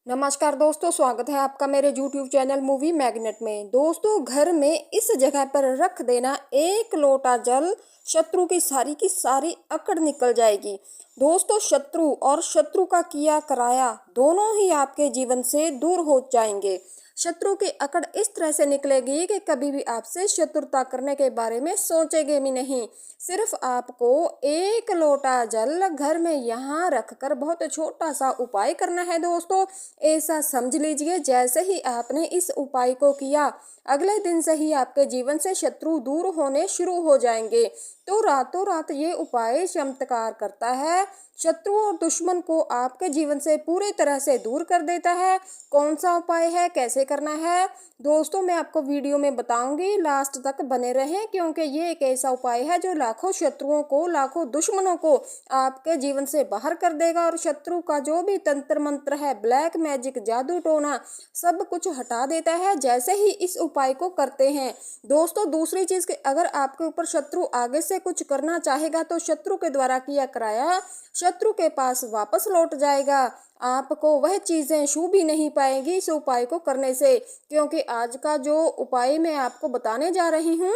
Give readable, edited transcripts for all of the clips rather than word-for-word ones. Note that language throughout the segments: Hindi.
नमस्कार दोस्तों, स्वागत है आपका मेरे YouTube चैनल मूवी मैग्नेट में। दोस्तों, घर में इस जगह पर रख देना एक लोटा जल, शत्रु की सारी अकड़ निकल जाएगी। दोस्तों, शत्रु और शत्रु का किया कराया दोनों ही आपके जीवन से दूर हो जाएंगे। शत्रु की अकड़ इस तरह से निकलेगी कि कभी भी आपसे शत्रुता करने के बारे में सोचेंगे भी नहीं। सिर्फ आपको एक लोटा जल घर में यहाँ रखकर बहुत छोटा सा उपाय करना है। दोस्तों, ऐसा समझ लीजिए जैसे ही आपने इस उपाय को किया, अगले दिन से ही आपके जीवन से शत्रु दूर होने शुरू हो जाएंगे। तो रातों रात ये उपाय चमत्कार करता है, शत्रु और दुश्मन को आपके जीवन से पूरी तरह से दूर कर देता है। कौन सा उपाय है, कैसे करना है, दोस्तों मैं आपको वीडियो में बताऊंगी। लास्ट तक बने रहें, क्योंकि ये एक ऐसा उपाय है जो लाखों शत्रुओं को, लाखों दुश्मनों को आपके जीवन से बाहर कर देगा और शत्रु का जो भी तंत्र मंत्र है, ब्लैक मैजिक, जादू टोना, सब कुछ हटा देता है जैसे ही इस उपाय को करते हैं। दोस्तों, दूसरी चीज कि अगर आपके ऊपर शत्रु आगे से कुछ करना चाहेगा तो शत्रु के द्वारा किया कराया शत्रु के पास वापस लौट जाएगा। आपको वह चीजें छू भी नहीं पाएंगी इस उपाय को करने से, क्योंकि आज का जो उपाय मैं आपको बताने जा रही हूँ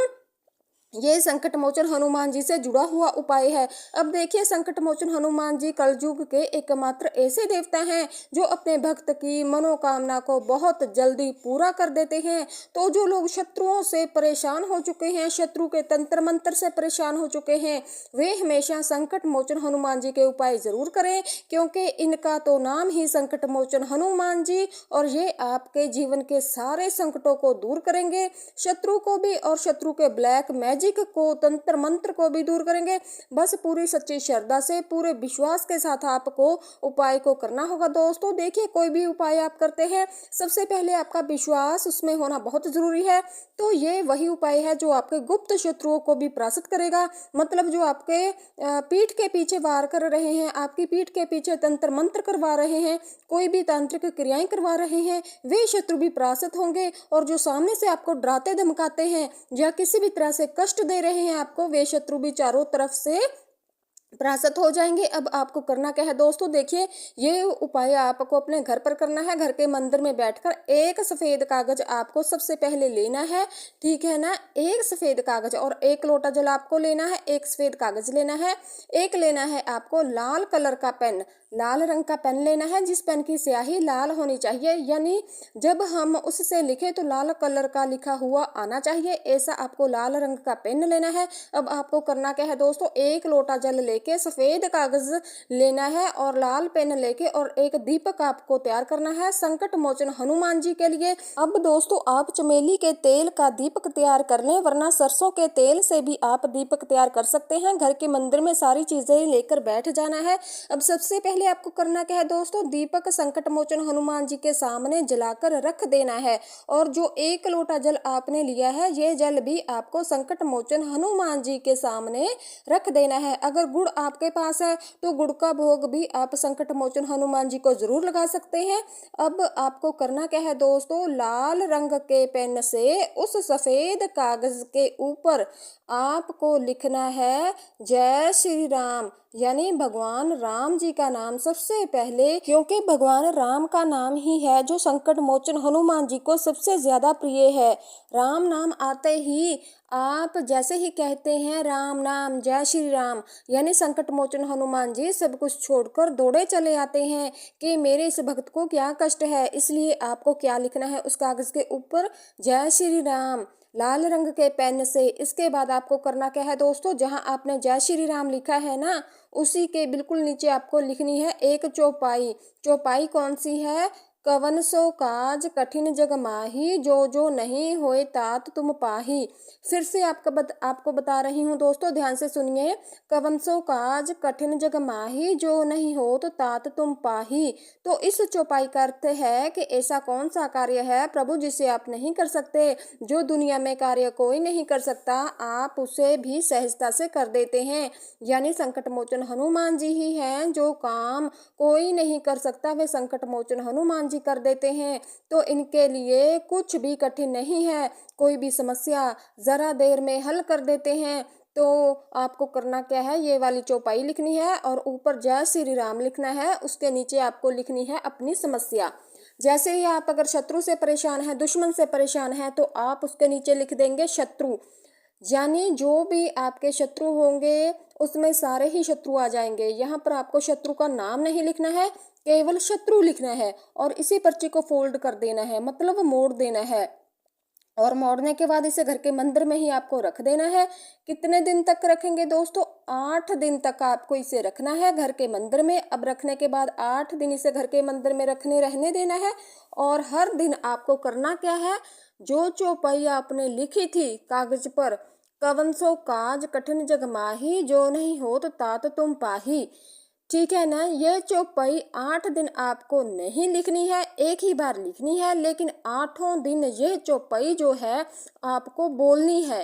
ये संकट मोचन हनुमान जी से जुड़ा हुआ उपाय है। अब देखिए, संकट मोचन हनुमान जी कलयुग के एकमात्र ऐसे देवता हैं जो अपने भक्त की मनोकामना को बहुत जल्दी पूरा कर देते हैं। तो जो लोग शत्रुओं से परेशान हो चुके हैं, शत्रु के तंत्र मंत्र से परेशान हो चुके हैं, वे हमेशा संकट मोचन हनुमान जी के उपाय जरूर करें, क्योंकि इनका तो नाम ही संकट मोचन हनुमान जी, और ये आपके जीवन के सारे संकटों को दूर करेंगे, शत्रु को भी और शत्रु के ब्लैक मैजिक को, तंत्र मंत्र को भी दूर करेंगे। बस पूरी सच्ची श्रद्धा से, पूरे विश्वास के साथ आपको उपाय को करना होगा। दोस्तों देखिए, कोई भी उपाय आप करते हैं, सबसे पहले आपका विश्वास उसमें होना बहुत जरूरी है। तो ये वही उपाय है जो आपके गुप्त शत्रुओं को भी परास्त करेगा। मतलब जो आपके पीठ के पीछे वार कर रहे हैं, आपकी पीठ के पीछे तंत्र मंत्र करवा रहे हैं, कोई भी तांत्रिक क्रियाएं करवा रहे हैं, वे शत्रु भी परास्त होंगे। और जो सामने से आपको डराते धमकाते हैं या किसी भी तरह से कष्ट दे रहे हैं आपको, वे शत्रु भी चारों तरफ से परास्त हो जाएंगे। अब आपको करना क्या है दोस्तों, देखिए ये उपाय आपको अपने घर पर करना है। घर के मंदिर में बैठकर एक सफेद कागज आपको सबसे पहले लेना है, ठीक है ना। एक सफेद कागज और एक लोटा जल आपको लेना है, एक सफेद कागज लेना है, एक लेना है आपको लाल कलर का पेन, लाल रंग का पेन लेना है, जिस पेन की स्याही लाल होनी चाहिए, यानी जब हम उससे लिखे तो लाल कलर का लिखा हुआ आना चाहिए, ऐसा आपको लाल रंग का पेन लेना है। अब आपको करना क्या है दोस्तों, एक लोटा जल लेके सफेद कागज लेना है और लाल पेन लेके और एक दीपक आपको तैयार करना है संकट मोचन हनुमान जी के लिए। अब दोस्तों, आप चमेली के तेल का दीपक तैयार कर लें, वरना सरसों के तेल से भी आप दीपक तैयार कर सकते हैं। घर के मंदिर में सारी चीजें लेकर बैठ जाना है। अब सबसे पहले आपको करना क्या है दोस्तों, दीपक संकट मोचन हनुमान जी के सामने जलाकर रख देना है। और जो एक लोटा जल आपने लिया है, ये जल भी आपको संकट मोचन हनुमान जी के सामने रख देना है। अगर गुड़ आपके पास है तो गुड़ का भोग भी आप संकट मोचन हनुमान जी को जरूर लगा सकते हैं। अब आपको करना क्या है दोस्तों, लाल रंग के पेन से उस सफेद कागज के ऊपर आपको लिखना है जय श्री राम, यानी भगवान राम जी का नाम सबसे पहले, क्योंकि भगवान राम का नाम ही है जो संकट मोचन हनुमान जी को सबसे ज्यादा प्रिय है। राम नाम आते ही आप जैसे ही कहते हैं राम नाम जय श्री राम, यानी संकट मोचन हनुमान जी सब कुछ छोड़कर दौड़े चले आते हैं कि मेरे इस भक्त को क्या कष्ट है। इसलिए आपको क्या लिखना है उस कागज के ऊपर, जय श्री राम, लाल रंग के पेन से। इसके बाद आपको करना क्या है दोस्तों, जहां आपने जय श्री राम लिखा है ना, उसी के बिल्कुल नीचे आपको लिखनी है एक चौपाई। चौपाई कौन सी है, कवन सो काज कठिन जग माही, जो जो नहीं होए तात तुम पाही। फिर से आपको बता रही हूँ दोस्तों, ध्यान से सुनिए। कवन सो काज कठिन जग माही, जो नहीं हो तो तात तुम पाही। तो इस चौपाई का अर्थ है कि ऐसा कौन सा कार्य है प्रभु जिसे आप नहीं कर सकते, जो दुनिया में कार्य कोई नहीं कर सकता, आप उसे भी सहजता से कर देते हैं। यानी संकट मोचन हनुमान जी ही हैं जो काम कोई नहीं कर सकता, वे संकट मोचन हनुमान जी कर देते हैं। तो इनके लिए कुछ भी कठिन नहीं है, कोई भी समस्या जरा देर में हल कर देते हैं। तो आपको करना क्या है, ये वाली चौपाई लिखनी है और ऊपर जय श्री राम लिखना है, उसके नीचे आपको लिखनी है अपनी समस्या। जैसे ही आप अगर शत्रु से परेशान हैं, दुश्मन से परेशान हैं, तो आप उसके नीचे लिख देंगे शत्रु। यानी जो भी आपके शत्रु होंगे उसमें सारे ही शत्रु आ जाएंगे। यहाँ पर आपको शत्रु का नाम नहीं लिखना है, केवल शत्रु लिखना है और इसी पर्ची को फोल्ड कर देना है, मतलब मोड़ देना है। और मोड़ने के बाद इसे घर के मंदिर में ही आपको रख देना है। कितने दिन तक रखेंगे दोस्तों? 8 दिन तक आपको इसे रखना है घर के मंदिर में। अब रखने के बाद 8 दिन इसे घर के मंदिर में रहने देना है। और हर दिन आपको करना क्या है, जो चौपाई आपने लिखी थी कागज पर, कवन सो काज कठिन जग माही, जो नहीं होत तात तुम पाही। ठीक है ना। ये चौपाई 8 दिन आपको नहीं लिखनी है, एक ही बार लिखनी है, लेकिन 8 दिन ये चौपाई जो है आपको बोलनी है।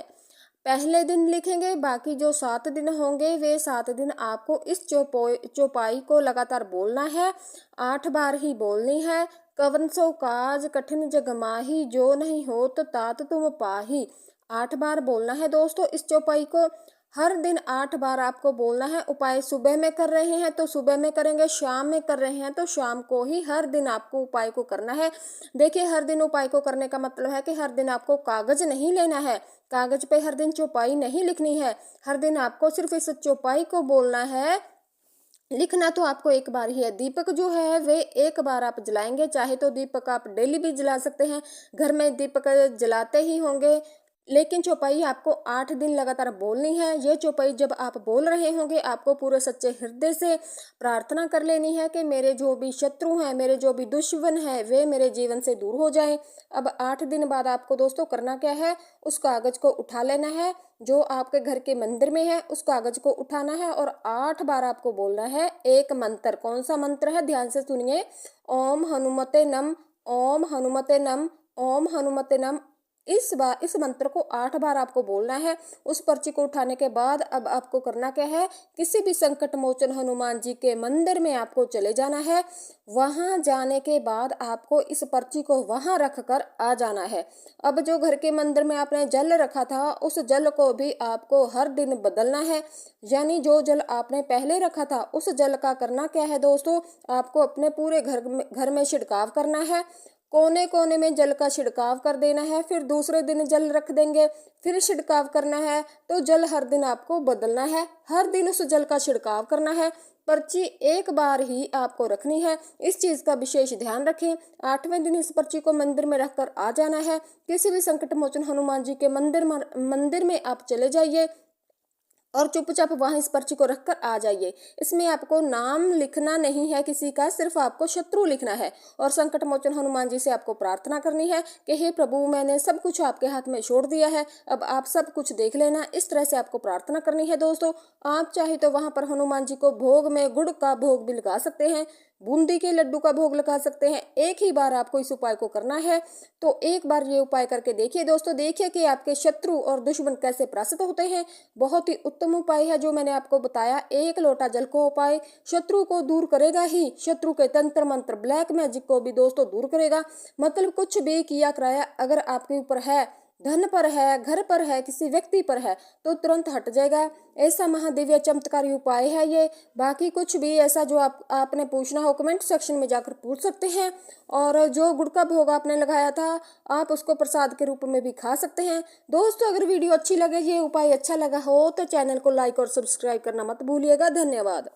पहले दिन लिखेंगे, बाकी जो 7 दिन होंगे वे 7 दिन आपको इस चौपाई को लगातार बोलना है। 8 बार ही बोलनी है। कवन सो काज कठिन जग माही, जो नहीं होत तात तुम पाही। 8 बार बोलना है दोस्तों इस चौपाई को। हर दिन 8 बार आपको बोलना है। उपाय सुबह में कर रहे हैं तो सुबह में करेंगे, शाम में कर रहे हैं तो शाम को ही हर दिन आपको उपाय को करना है। देखिए, हर दिन उपाय को करने का मतलब है कि हर दिन आपको कागज नहीं लेना है, कागज पे हर दिन चौपाई नहीं लिखनी है। हर दिन आपको सिर्फ इस चौपाई को बोलना है। लिखना तो आपको एक बार ही है। दीपक जो है वे एक बार आप जलाएंगे, चाहे तो दीपक आप डेली भी जला सकते हैं, घर में दीपक जलाते ही होंगे, लेकिन चौपाई आपको 8 दिन लगातार बोलनी है। ये चौपाई जब आप बोल रहे होंगे आपको पूरे सच्चे हृदय से प्रार्थना कर लेनी है कि मेरे जो भी शत्रु हैं, मेरे जो भी दुश्मन हैं, वे मेरे जीवन से दूर हो जाएं। अब 8 दिन बाद आपको दोस्तों करना क्या है, उस कागज को उठा लेना है जो आपके घर के मंदिर में है, उस कागज को उठाना है और 8 बार आपको बोलना है एक मंत्र। कौन सा मंत्र है, ध्यान से सुनिए। ओम हनुमते नम, ओम हनुमते नम, ओम हनुमते नम। इस मंत्र को 8 बार आपको बोलना है। उस पर्ची को उठाने के बाद अब आपको करना क्या है, किसी भी संकट मोचन हनुमान जी के मंदिर में आपको चले जाना है। वहां जाने के बाद आपको इस पर्ची को वहां रख कर आ जाना है। अब जो घर के मंदिर में आपने जल रखा था उस जल को भी आपको हर दिन बदलना है। यानी जो जल आपने पहले रखा था उस जल का करना क्या है दोस्तों, आपको अपने पूरे घर में छिड़काव करना है। कोने कोने में जल का छिड़काव कर देना है। फिर दूसरे दिन जल रख देंगे, फिर छिड़काव करना है। तो जल हर दिन आपको बदलना है, हर दिन उस जल का छिड़काव करना है। पर्ची एक बार ही आपको रखनी है, इस चीज का विशेष ध्यान रखें। 8वें दिन इस पर्ची को मंदिर में रखकर आ जाना है। किसी भी संकट मोचन हनुमान जी के मंदिर में आप चले जाइए और चुपचाप वहां इस पर्ची को रखकर आ जाइए। इसमें आपको नाम लिखना नहीं है किसी का, सिर्फ आपको शत्रु लिखना है और संकट मोचन हनुमान जी से आपको प्रार्थना करनी है कि हे प्रभु, मैंने सब कुछ आपके हाथ में छोड़ दिया है, अब आप सब कुछ देख लेना। इस तरह से आपको प्रार्थना करनी है दोस्तों। आप चाहे तो वहां पर हनुमान जी को भोग में गुड़ का भोग भी लगा सकते हैं, बूंदी के लड्डू का भोग लगा सकते हैं। एक ही बार आपको इस उपाय को करना है, तो एक बार ये उपाय करके देखिए दोस्तों। देखिए कि आपके शत्रु और दुश्मन कैसे परास्त होते हैं। बहुत ही उत्तम उपाय है जो मैंने आपको बताया। 1 लोटा जल को उपाय शत्रु को दूर करेगा ही, शत्रु के तंत्र मंत्र ब्लैक मैजिक को भी दोस्तों दूर करेगा। मतलब कुछ भी किया कराया अगर आपके ऊपर है, धन पर है, घर पर है, किसी व्यक्ति पर है, तो तुरंत हट जाएगा। ऐसा महादिव्य चमत्कारी उपाय है ये। बाकी कुछ भी ऐसा जो आपने पूछना हो कमेंट सेक्शन में जाकर पूछ सकते हैं। और जो गुड़ का भोग आपने लगाया था आप उसको प्रसाद के रूप में भी खा सकते हैं। दोस्तों, अगर वीडियो अच्छी लगे, ये उपाय अच्छा लगा हो, तो चैनल को लाइक और सब्सक्राइब करना मत भूलिएगा। धन्यवाद।